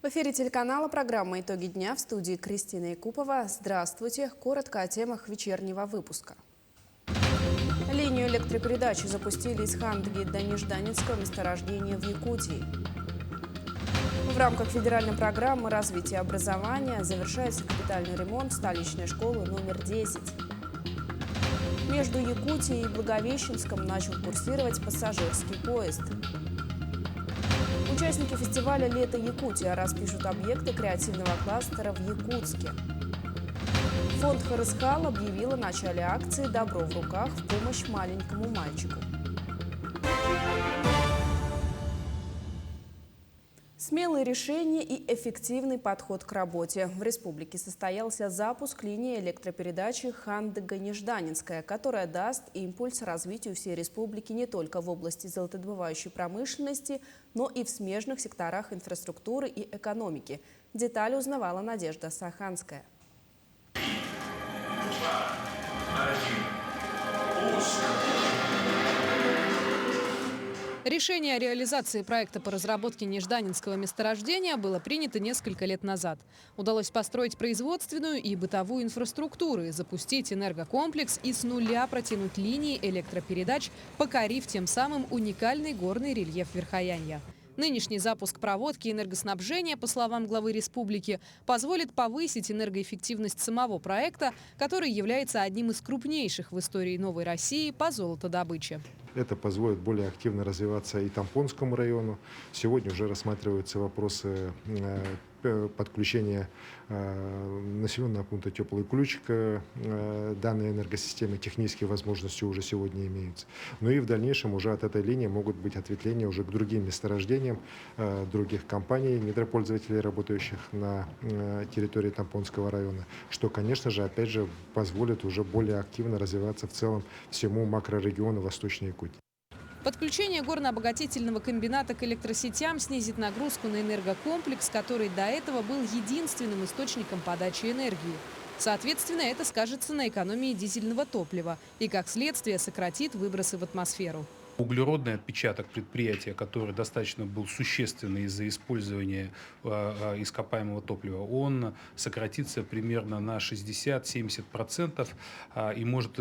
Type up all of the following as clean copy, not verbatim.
В эфире телеканала программа «Итоги дня», в студии Кристина Якупова. Здравствуйте. Коротко о темах вечернего выпуска. Линию электропередачи запустили из Хандги до Нежданинского месторождения в Якутии. В рамках федеральной программы развития образования завершается капитальный ремонт столичной школы номер 10. Между Якутией и Благовещенском начал курсировать пассажирский поезд. Участники фестиваля «Лето Якутия» распишут объекты креативного кластера в Якутске. Фонд Харысхал объявил о начале акции «Добро в руках» в помощь маленькому мальчику. Смелые решения и эффективный подход к работе. В республике состоялся запуск линии электропередачи Хандга-Нежданинская, которая даст импульс развитию всей республики не только в области золотодобывающей промышленности, но и в смежных секторах инфраструктуры и экономики. Детали узнавала Надежда Саханская. Решение о реализации проекта по разработке нежданинского месторождения было принято несколько лет назад. Удалось построить производственную и бытовую инфраструктуры, запустить энергокомплекс и с нуля протянуть линии электропередач, покорив тем самым уникальный горный рельеф Верхоянья. Нынешний запуск проводки и энергоснабжения, по словам главы республики, позволит повысить энергоэффективность самого проекта, который является одним из крупнейших в истории Новой России по золотодобыче. Это позволит более активно развиваться и Тампонскому району. Сегодня уже рассматриваются вопросы подключения населенного пункта «Теплый ключ» к данной энергосистеме. Технические возможности уже сегодня имеются. Ну и в дальнейшем уже от этой линии могут быть ответвления уже к другим месторождениям других компаний, недропользователей, работающих на территории Тампонского района, что, конечно же, опять же, позволит уже более активно развиваться в целом всему макрорегиону Восточной Якутии. Подключение горно-обогатительного комбината к электросетям снизит нагрузку на энергокомплекс, который до этого был единственным источником подачи энергии. Соответственно, это скажется на экономии дизельного топлива и, как следствие, сократит выбросы в атмосферу. Углеродный отпечаток предприятия, который достаточно был существенный из-за использования ископаемого топлива, он сократится примерно на 60-70% и может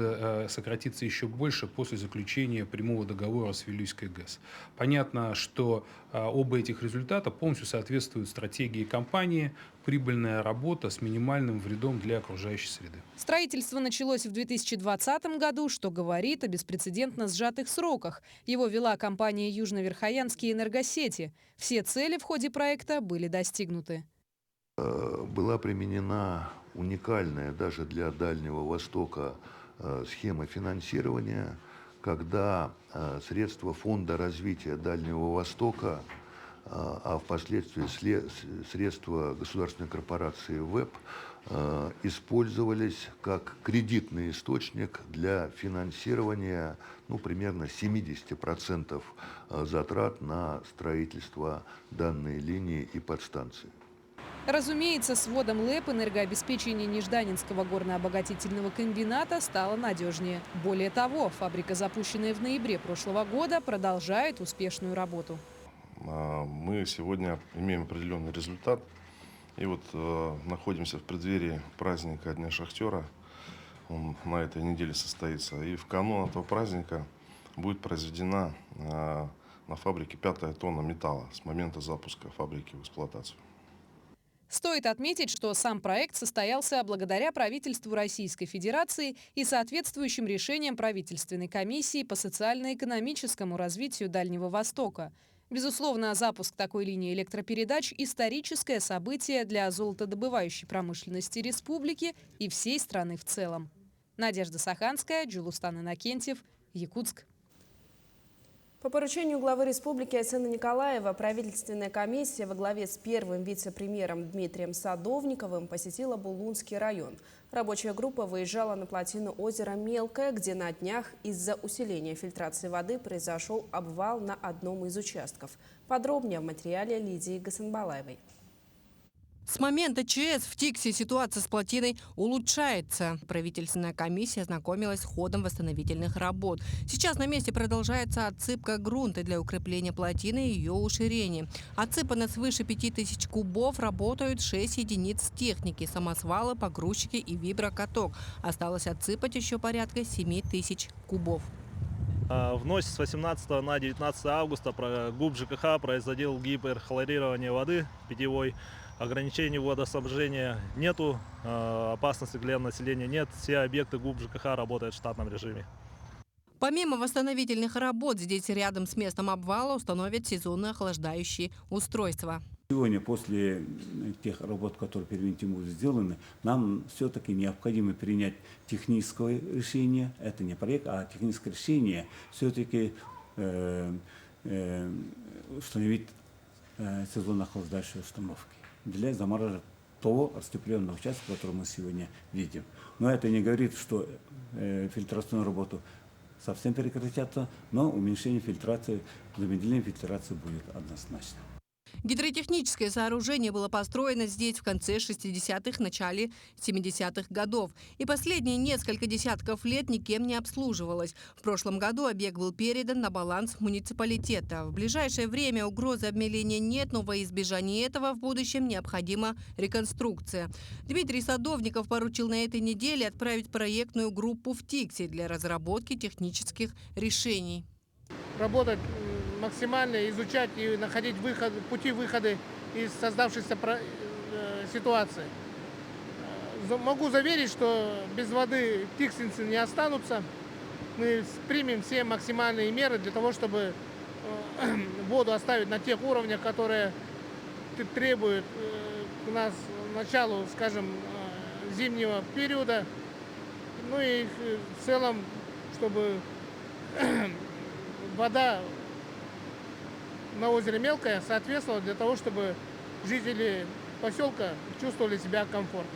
сократиться еще больше после заключения прямого договора с Вилюйской ГЭС. Понятно, что оба этих результата полностью соответствуют стратегии компании: прибыльная работа с минимальным вредом для окружающей среды. Строительство началось в 2020 году, что говорит о беспрецедентно сжатых сроках. Его вела компания «Южно-Верхоянские энергосети». Все цели в ходе проекта были достигнуты. Была применена уникальная даже для Дальнего Востока схема финансирования, когда средства Фонда развития Дальнего Востока, а впоследствии средства государственной корпорации ВЭП использовались как кредитный источник для финансирования примерно 70% затрат на строительство данной линии и подстанции. Разумеется, с вводом ЛЭП энергообеспечение Нежданинского горно-обогатительного комбината стало надежнее. Более того, фабрика, запущенная в ноябре прошлого года, продолжает успешную работу. Мы сегодня имеем определенный результат. И вот находимся в преддверии праздника Дня шахтера. Он на этой неделе состоится. И в канун этого праздника будет произведена на фабрике 5-я тонна металла с момента запуска фабрики в эксплуатацию. Стоит отметить, что сам проект состоялся благодаря правительству Российской Федерации и соответствующим решениям правительственной комиссии по социально-экономическому развитию Дальнего Востока. Безусловно, запуск такой линии электропередач – историческое событие для золотодобывающей промышленности республики и всей страны в целом. Надежда Саханская, Джулустан Иннокентьев, Якутск. По поручению главы республики Айсена Николаева правительственная комиссия во главе с первым вице-премьером Дмитрием Садовниковым посетила Булунский район. Рабочая группа выезжала на плотину озера Мелкое, где на днях из-за усиления фильтрации воды произошел обвал на одном из участков. Подробнее в материале Лидии Гасанбалаевой. С момента ЧС в Тиксе ситуация с плотиной улучшается. Правительственная комиссия ознакомилась с ходом восстановительных работ. Сейчас на месте продолжается отсыпка грунта для укрепления плотины и ее уширения. Отсыпано свыше 5000 кубов, работают 6 единиц техники, самосвалы, погрузчики и виброкаток. Осталось отсыпать еще порядка 7000 кубов. В ночь с 18 на 19 августа ГУП ЖКХ производил гиперхлорирование воды питьевой. Ограничений водоснабжения нету, опасности для населения нет. Все объекты ГУП ЖКХ работают в штатном режиме. Помимо восстановительных работ, здесь рядом с местом обвала установят сезонно охлаждающие устройства. Сегодня, после тех работ, которые превентивно будут сделаны, нам все-таки необходимо принять техническое решение. Это не проект, а техническое решение. Все-таки установить сезонно охлаждающие установки для замораживания того расщепленного участка, который мы сегодня видим. Но это не говорит, что фильтрационную работу совсем прекратятся, но уменьшение фильтрации, замедление фильтрации будет однозначно. Гидротехническое сооружение было построено здесь в конце 60-х, начале 70-х годов. И последние несколько десятков лет никем не обслуживалось. В прошлом году объект был передан на баланс муниципалитета. В ближайшее время угрозы обмеления нет, но во избежание этого в будущем необходима реконструкция. Дмитрий Садовников поручил на этой неделе отправить проектную группу в Тикси для разработки технических решений. Работать максимально, изучать и находить пути выхода из создавшейся ситуации. Могу заверить, что без воды тиксинцы не останутся. Мы примем все максимальные меры для того, чтобы воду оставить на тех уровнях, которые требуют у нас началу, скажем, зимнего периода. Ну и в целом, чтобы вода на озере Мелкое соответствовала для того, чтобы жители поселка чувствовали себя комфортно.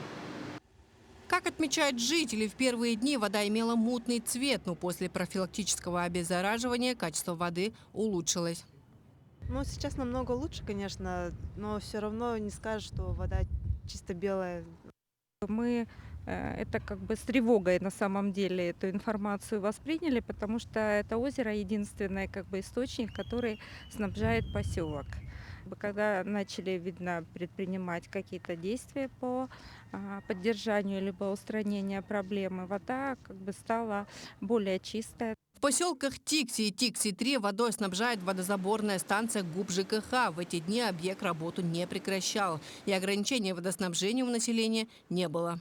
Как отмечают жители, в первые дни вода имела мутный цвет, но после профилактического обеззараживания качество воды улучшилось. Ну, сейчас намного лучше, конечно, но все равно не скажешь, что вода чисто белая. Мы это как бы с тревогой на самом деле эту информацию восприняли, потому что это озеро единственный как бы источник, который снабжает поселок. Когда начали, видно, предпринимать какие-то действия по поддержанию либо устранению проблемы, вода как бы стала более чистая. В поселках Тикси и Тикси-3 водой снабжает водозаборная станция ГУП ЖКХ. В эти дни объект работу не прекращал, и ограничения водоснабжения у населения не было.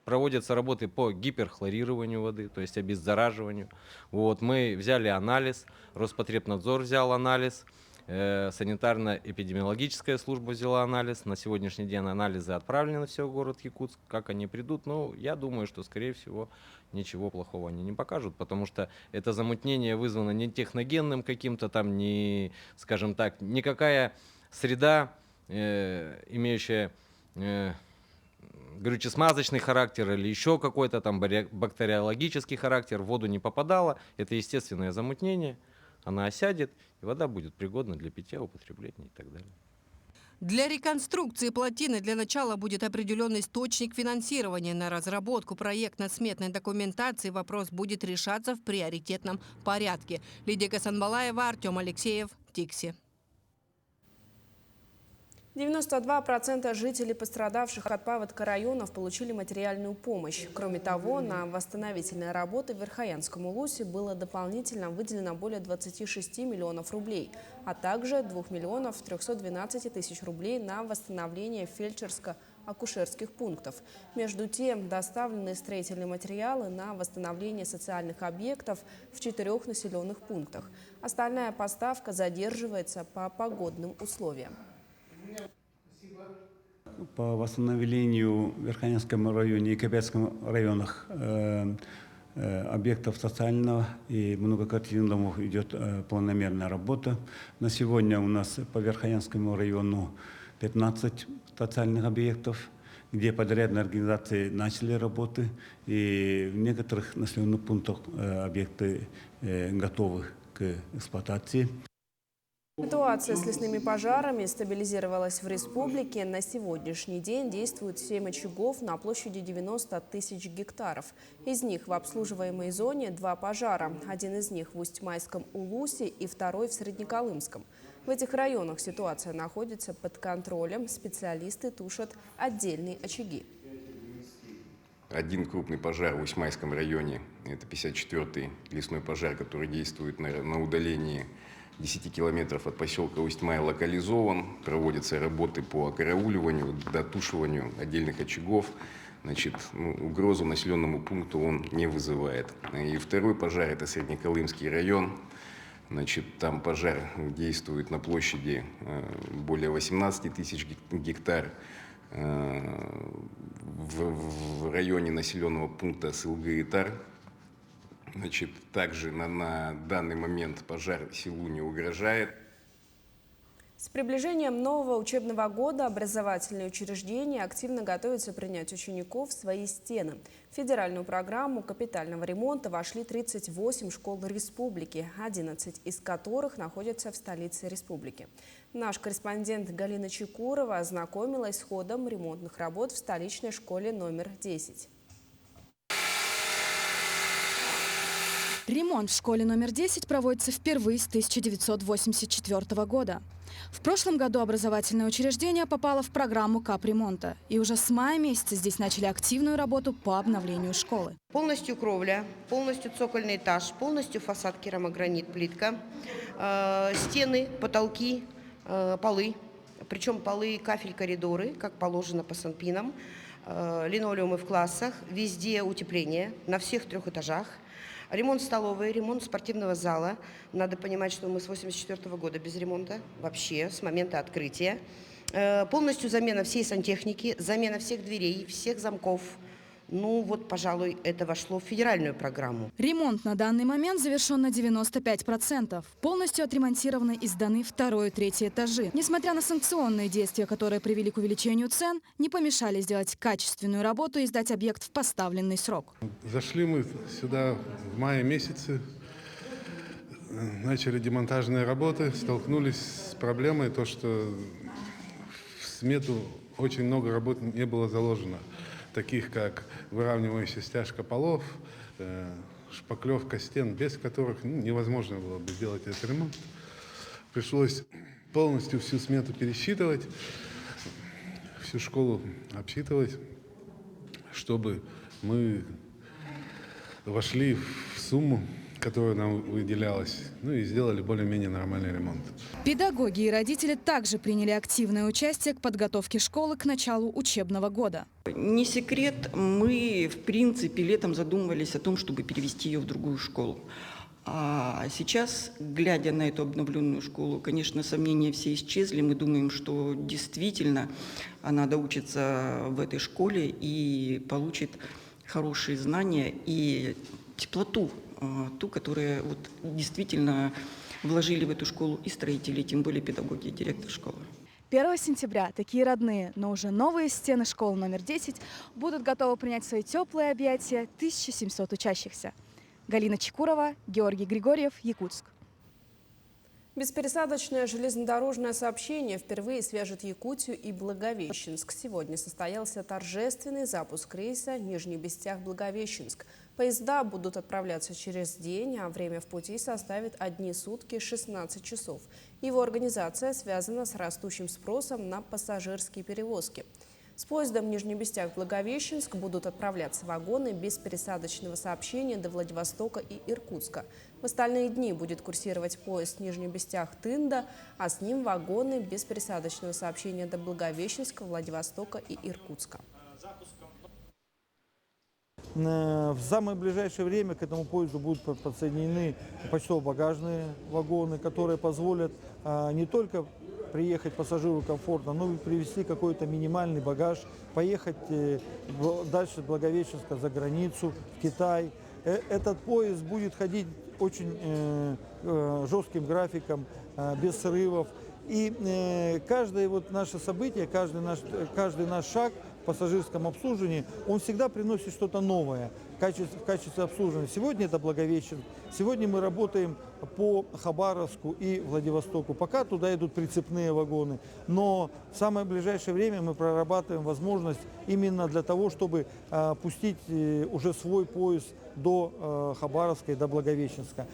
Проводятся работы по гиперхлорированию воды, то есть обеззараживанию. Вот, мы взяли анализ, Роспотребнадзор взял анализ, санитарно-эпидемиологическая служба взяла анализ. На сегодняшний день анализы отправлены на все город Якутск. Как они придут? Ну, я думаю, что, скорее всего, ничего плохого они не покажут, потому что это замутнение вызвано не техногенным каким-то там, не, скажем так, никакая среда, имеющая горюче-смазочный характер или еще какой-то там бактериологический характер, в воду не попадала. Это естественное замутнение, она осядет, и вода будет пригодна для питья, употребления и так далее. Для реконструкции плотины для начала будет определен источник финансирования. На разработку проектно-сметной документации вопрос будет решаться в приоритетном порядке. Лидия Касанбалаева, Артем Алексеев, Тикси. 92% жителей пострадавших от паводка районов получили материальную помощь. Кроме того, на восстановительные работы в Верхоянском улусе было дополнительно выделено более 26 миллионов рублей, а также 2 миллионов 312 тысяч рублей на восстановление фельдшерско-акушерских пунктов. Между тем, доставлены строительные материалы на восстановление социальных объектов в 4 населенных пунктах. Остальная поставка задерживается по погодным условиям. По восстановлению в Верхоянском районе и Капецком районах объектов социального и многоквартирных домов идет планомерная работа. На сегодня у нас по Верхоянскому району 15 социальных объектов, где подрядные организации начали работы, и в некоторых населенных пунктах объекты готовы к эксплуатации. Ситуация с лесными пожарами стабилизировалась в республике. На сегодняшний день действует 7 очагов на площади 90 тысяч гектаров. Из них в обслуживаемой зоне 2 пожара. Один из них в Усть-Майском Улусе и второй в Среднеколымском. В этих районах ситуация находится под контролем. Специалисты тушат отдельные очаги. Один крупный пожар в Усть-Майском районе, это 54-й лесной пожар, который действует на удалении 10 километров от поселка Усть-Май, локализован. Проводятся работы по окарауливанию, дотушиванию отдельных очагов. Значит, угрозу населенному пункту он не вызывает. И второй пожар – это Среднеколымский район. Значит, там пожар действует на площади более 18 тысяч гектар. В районе населенного пункта Сылгы-Итар. Значит, также на данный момент пожар селу не угрожает. С приближением нового учебного года образовательные учреждения активно готовятся принять учеников в свои стены. В федеральную программу капитального ремонта вошли 38 школ республики, 11 из которых находятся в столице республики. Наш корреспондент Галина Чекурова ознакомилась с ходом ремонтных работ в столичной школе номер 10. Ремонт в школе номер 10 проводится впервые с 1984 года. В прошлом году образовательное учреждение попало в программу капремонта. И уже с мая месяца здесь начали активную работу по обновлению школы. Полностью кровля, полностью цокольный этаж, полностью фасад керамогранит, плитка, стены, потолки, полы. Причем полы, кафель, коридоры, как положено по санпинам, линолеумы в классах, везде утепление на всех 3 этажах. Ремонт столовой, ремонт спортивного зала. Надо понимать, что мы с 1984 года без ремонта, вообще, с момента открытия. Полностью замена всей сантехники, замена всех дверей, всех замков. Ну вот, пожалуй, это вошло в федеральную программу. Ремонт на данный момент завершен на 95%. Полностью отремонтированы и сданы 2 и 3 этажи. Несмотря на санкционные действия, которые привели к увеличению цен, не помешали сделать качественную работу и сдать объект в поставленный срок. Зашли мы сюда в мае месяце, начали демонтажные работы, столкнулись с проблемой, то, что в смету очень много работ не было заложено. Таких как выравнивающая стяжка полов, шпаклевка стен, без которых невозможно было бы сделать этот ремонт. Пришлось полностью всю смету пересчитывать, всю школу обсчитывать, чтобы мы вошли в сумму, которая нам выделялась, и сделали более-менее нормальный ремонт. Педагоги и родители также приняли активное участие к подготовке школы к началу учебного года. Не секрет, мы, в принципе, летом задумывались о том, чтобы перевести ее в другую школу. А сейчас, глядя на эту обновленную школу, конечно, сомнения все исчезли. Мы думаем, что действительно она доучится в этой школе и получит хорошие знания и теплоту, ту, которую действительно вложили в эту школу и строители, тем более педагоги и директор школы. 1 сентября такие родные, но уже новые стены школы номер 10 будут готовы принять в свои теплые объятия 1700 учащихся. Галина Чекурова, Георгий Григорьев, Якутск. Беспересадочное железнодорожное сообщение впервые свяжет Якутию и Благовещенск. Сегодня состоялся торжественный запуск рейса Нижний Бестях-Благовещенск. Поезда будут отправляться через день, а время в пути составит 1 сутки 16 часов. Его организация связана с растущим спросом на пассажирские перевозки. С поездом Нижний Бестях-Благовещенск будут отправляться вагоны беспересадочного сообщения до Владивостока и Иркутска. В остальные дни будет курсировать поезд Нижний Бестях-Тында, а с ним вагоны беспересадочного сообщения до Благовещенска, Владивостока и Иркутска. В самое ближайшее время к этому поезду будут подсоединены почтово-багажные вагоны, которые позволят не только приехать пассажиру комфортно, но и привезти какой-то минимальный багаж, поехать дальше от Благовещенска за границу, в Китай. Этот поезд будет ходить очень жестким графиком, без срывов. И каждое вот наше событие, каждый наш шаг в пассажирском обслуживании, он всегда приносит что-то новое в качестве обслуживания. Сегодня это Благовещенск, сегодня мы работаем по Хабаровску и Владивостоку. Пока туда идут прицепные вагоны, но в самое ближайшее время мы прорабатываем возможность именно для того, чтобы пустить уже свой поезд до Хабаровска и до Благовещенска.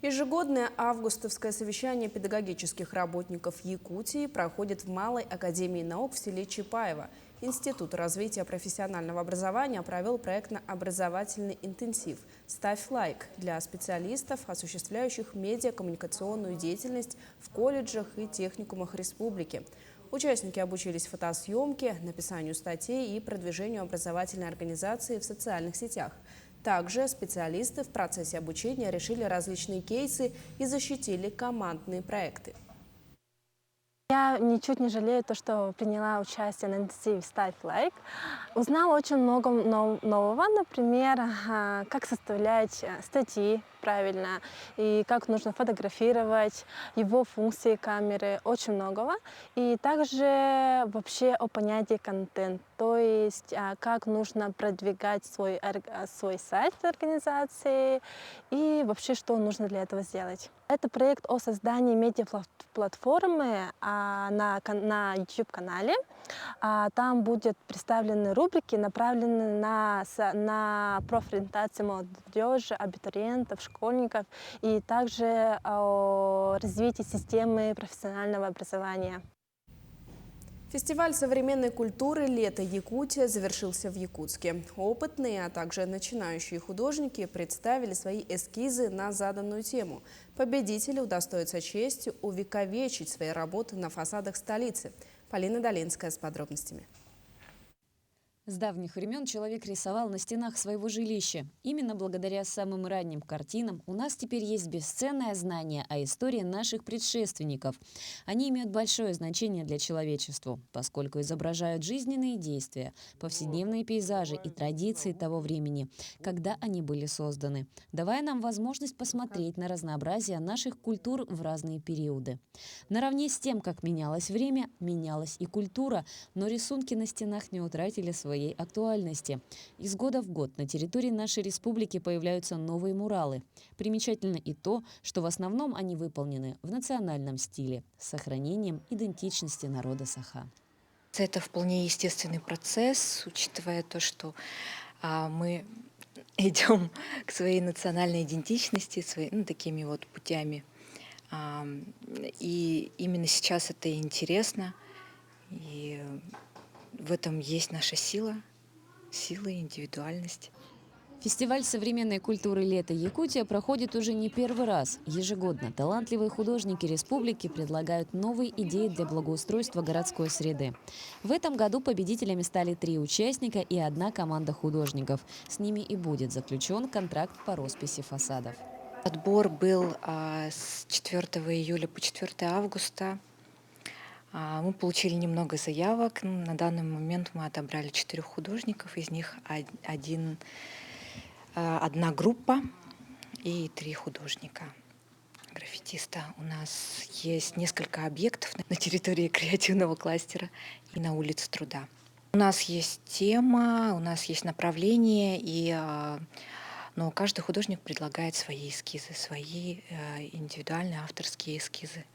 Ежегодное августовское совещание педагогических работников Якутии проходит в Малой академии наук в селе Чапаево. Институт развития профессионального образования провел проектно-образовательный интенсив «Ставь лайк» для специалистов, осуществляющих медиакоммуникационную деятельность в колледжах и техникумах республики. Участники обучились фотосъемке, написанию статей и продвижению образовательной организации в социальных сетях. Также специалисты в процессе обучения решили различные кейсы и защитили командные проекты. Я ничуть не жалею то, что приняла участие на интенсиве «Ставь лайк». Узнала очень много нового, например, как составлять статьи правильно и как нужно фотографировать, его функции камеры, очень многого. И также вообще о понятии контент, то есть как нужно продвигать свой сайт организации и вообще что нужно для этого сделать. Это проект о создании медиаплатформы на YouTube-канале. Там будут представлены рубрики, направленные на профориентацию молодежи, абитуриентов, школьников и также о развитии системы профессионального образования. Фестиваль современной культуры «Лето Якутия» завершился в Якутске. Опытные, а также начинающие художники представили свои эскизы на заданную тему. Победители удостоятся честью увековечить свои работы на фасадах столицы. Полина Долинская с подробностями. С давних времен человек рисовал на стенах своего жилища. Именно благодаря самым ранним картинам у нас теперь есть бесценное знание о истории наших предшественников. Они имеют большое значение для человечества, поскольку изображают жизненные действия, повседневные пейзажи и традиции того времени, когда они были созданы, давая нам возможность посмотреть на разнообразие наших культур в разные периоды. Наравне с тем, как менялось время, менялась и культура, но рисунки на стенах не утратили своей актуальности. Из года в год на территории нашей республики появляются новые муралы. Примечательно и то, что в основном они выполнены в национальном стиле, с сохранением идентичности народа Саха. Это вполне естественный процесс, учитывая то, что мы идем к своей национальной идентичности, такими вот путями. И именно сейчас это интересно, и в этом есть наша сила и индивидуальность. Фестиваль современной культуры «Лето Якутия» проходит уже не первый раз. Ежегодно талантливые художники республики предлагают новые идеи для благоустройства городской среды. В этом году победителями стали 3 участника и 1 команда художников. С ними и будет заключен контракт по росписи фасадов. Отбор был с 4 июля по 4 августа. Мы получили немного заявок. На данный момент мы отобрали 4 художников, из них 1 группа и 3 художника, граффитиста. У нас есть несколько объектов на территории креативного кластера и на улице Труда. У нас есть тема, у нас есть направление, но каждый художник предлагает свои эскизы, свои индивидуальные авторские эскизы.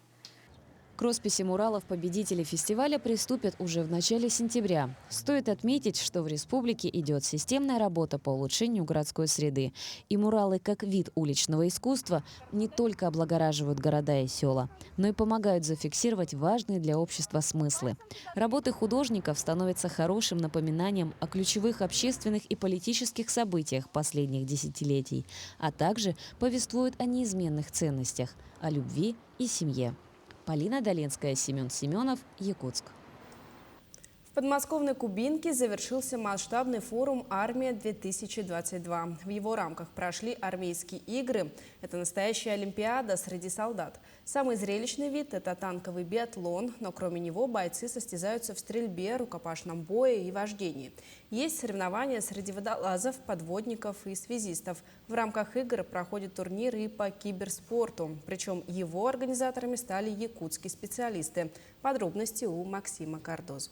К росписи муралов победителей фестиваля приступят уже в начале сентября. Стоит отметить, что в республике идет системная работа по улучшению городской среды. И муралы, как вид уличного искусства, не только облагораживают города и села, но и помогают зафиксировать важные для общества смыслы. Работы художников становятся хорошим напоминанием о ключевых общественных и политических событиях последних десятилетий, а также повествуют о неизменных ценностях, о любви и семье. Полина Долинская, Семен Семенов, Якутск. В подмосковной Кубинке завершился масштабный форум «Армия-2022». В его рамках прошли армейские игры. Это настоящая олимпиада среди солдат. Самый зрелищный вид – это танковый биатлон, но кроме него бойцы состязаются в стрельбе, рукопашном бое и вождении. Есть соревнования среди водолазов, подводников и связистов. В рамках игр проходят турниры и по киберспорту. Причем его организаторами стали якутские специалисты. Подробности у Максима Кардозу.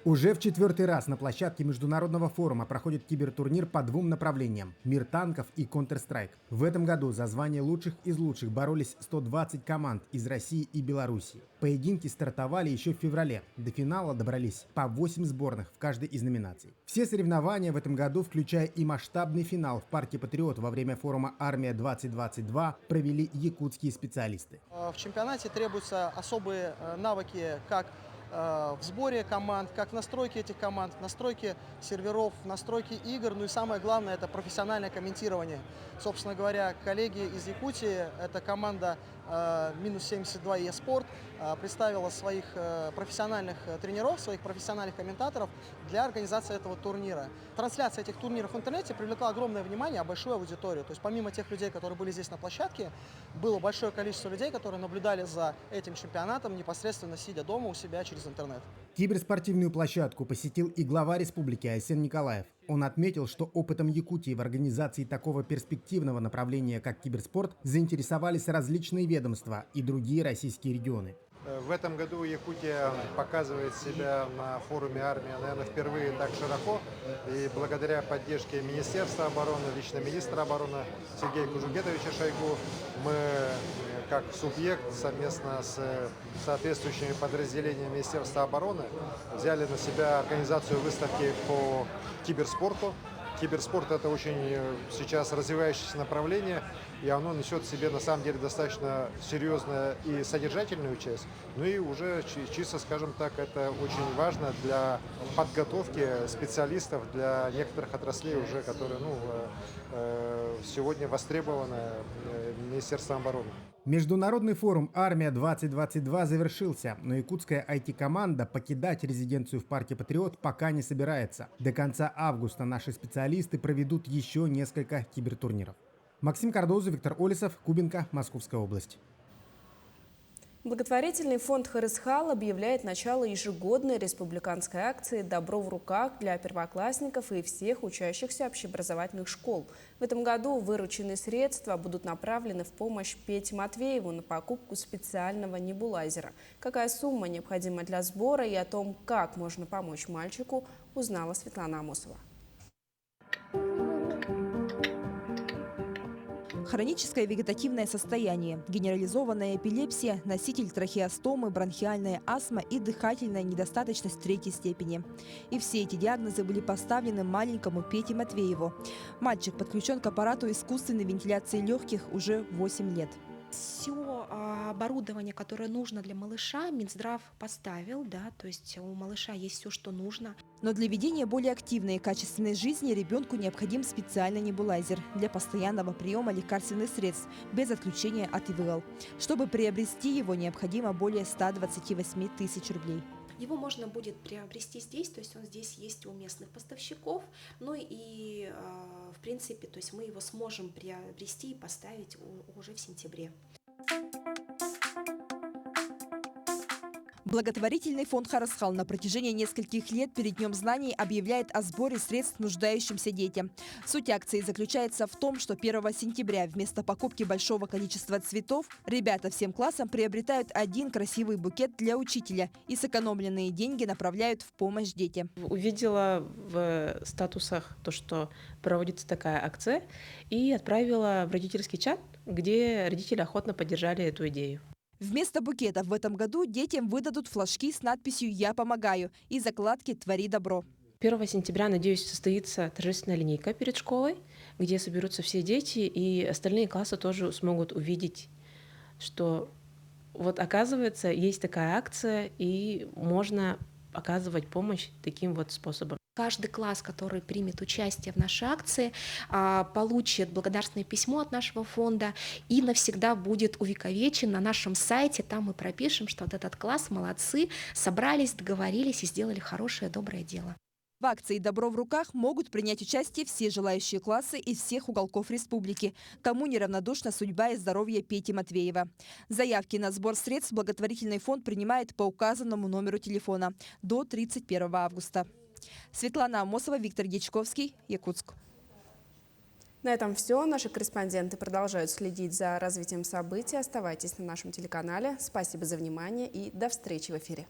Уже в 4-й раз на площадке международного форума проходит кибертурнир по двум направлениям – «Мир танков» и «Counter-Strike». В этом году за звание лучших из лучших боролись 120 команд из России и Беларуси. Поединки стартовали еще в феврале. До финала добрались по 8 сборных в каждой из номинаций. Все соревнования в этом году, включая и масштабный финал в парке «Патриот» во время форума «Армия-2022», провели якутские специалисты. В чемпионате требуются особые навыки, как в сборе команд, как в настройке этих команд, в настройке серверов, в настройке игр, ну и самое главное – это профессиональное комментирование. Собственно говоря, коллеги из Якутии, это команда «-72 eSport», представила своих профессиональных тренеров, своих профессиональных комментаторов для организации этого турнира. Трансляция этих турниров в интернете привлекла огромное внимание, большую аудиторию. То есть помимо тех людей, которые были здесь на площадке, было большое количество людей, которые наблюдали за этим чемпионатом, непосредственно сидя дома у себя через интернет. Киберспортивную площадку посетил и глава республики Айсен Николаев. Он отметил, что опытом Якутии в организации такого перспективного направления, как киберспорт, заинтересовались различные ведомства и другие российские регионы. В этом году Якутия показывает себя на форуме «Армия», наверное, впервые так широко. И благодаря поддержке Министерства обороны, лично министра обороны Сергея Кужугетовича Шойгу, мы как субъект совместно с соответствующими подразделениями Министерства обороны взяли на себя организацию выставки по киберспорту. Киберспорт – это очень сейчас развивающееся направление, и оно несет в себе на самом деле достаточно серьезную и содержательную часть. Ну и уже чисто, скажем так, это очень важно для подготовки специалистов для некоторых отраслей, уже которые сегодня востребованы Министерством обороны. Международный форум «Армия-2022» завершился, но якутская IT-команда покидать резиденцию в парке «Патриот» пока не собирается. До конца августа наши специалисты проведут еще несколько кибертурниров. Максим Кардозу, Виктор Олесов, Кубинка, Московская область. Благотворительный фонд «Харысхал» объявляет начало ежегодной республиканской акции «Добро в руках» для первоклассников и всех учащихся общеобразовательных школ. В этом году вырученные средства будут направлены в помощь Пете Матвееву на покупку специального небулайзера. Какая сумма необходима для сбора и о том, как можно помочь мальчику, узнала Светлана Амосова. Хроническое вегетативное состояние, генерализованная эпилепсия, носитель трахеостомы, бронхиальная астма и дыхательная недостаточность 3-й степени. И все эти диагнозы были поставлены маленькому Пете Матвееву. Мальчик подключен к аппарату искусственной вентиляции легких уже 8 лет. Все оборудование, которое нужно для малыша, Минздрав поставил, да, то есть у малыша есть все, что нужно. Но для ведения более активной и качественной жизни ребенку необходим специальный небулайзер для постоянного приема лекарственных средств без отключения от ИВЛ. Чтобы приобрести его, необходимо более 128 тысяч рублей. Его можно будет приобрести здесь, то есть он здесь есть у местных поставщиков, ну и в принципе, то есть мы его сможем приобрести и поставить уже в сентябре. Благотворительный фонд «Харысхал» на протяжении нескольких лет перед Днем знаний объявляет о сборе средств нуждающимся детям. Суть акции заключается в том, что 1 сентября вместо покупки большого количества цветов ребята всем классам приобретают один красивый букет для учителя и сэкономленные деньги направляют в помощь детям. Увидела в статусах то, что проводится такая акция, и отправила в родительский чат, где родители охотно поддержали эту идею. Вместо букетов в этом году детям выдадут флажки с надписью «Я помогаю» и закладки «Твори добро». 1 сентября, надеюсь, состоится торжественная линейка перед школой, где соберутся все дети, и остальные классы тоже смогут увидеть, что вот оказывается есть такая акция, и можно оказывать помощь таким вот способом. Каждый класс, который примет участие в нашей акции, получит благодарственное письмо от нашего фонда и навсегда будет увековечен на нашем сайте. Там мы пропишем, что вот этот класс молодцы, собрались, договорились и сделали хорошее, доброе дело. В акции «Добро в руках» могут принять участие все желающие классы из всех уголков республики, кому неравнодушна судьба и здоровье Пети Матвеева. Заявки на сбор средств благотворительный фонд принимает по указанному номеру телефона до 31 августа. Светлана Амосова, Виктор Дьячковский, Якутск. На этом все. Наши корреспонденты продолжают следить за развитием событий. Оставайтесь на нашем телеканале. Спасибо за внимание и до встречи в эфире.